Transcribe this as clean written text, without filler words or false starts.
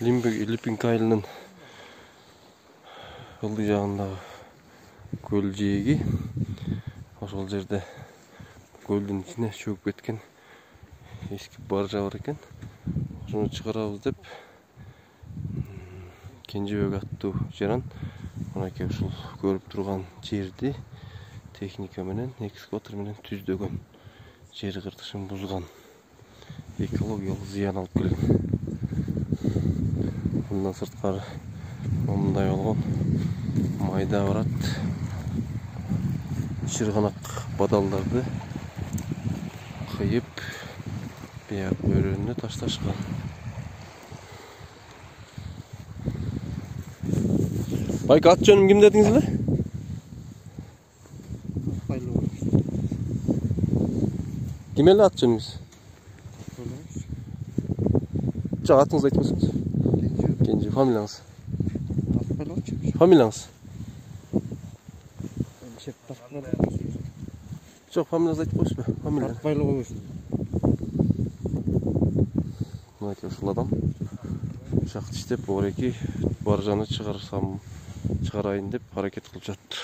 Липинка айылынын ылдый жагындагы көл жээги. Ошол жерде көлдүн ичине чөгүп кеткен эски баржа бар экен. Ошону чыгарабыз деп Кенжебек аттуу жаран мынакей ушул көрүп турган жерди техника менен, экскаватор менен түздөгөн. Жер кыртышын бузган. Экологиялык зыян алып келген. Мындан сырткары мындай болгон майда барат. Чырганак бадалдарды кыйып бияк өрөөнүнө ташташкан. Байка, ат жөнүм ким дедиңиз эле? Ким эле ат жөнүңүз? Жок, атыңызды айтып койсоңуз. Кенже, фамилияңыз? Фамилияңыз? Жок, фамилияңызды айтып койсузбу? Фамилия. Атпайлы койсун. Мынакей ушул адам шахт иштеп, ореки баржаны чыгарайын деп аракет кылып жатты.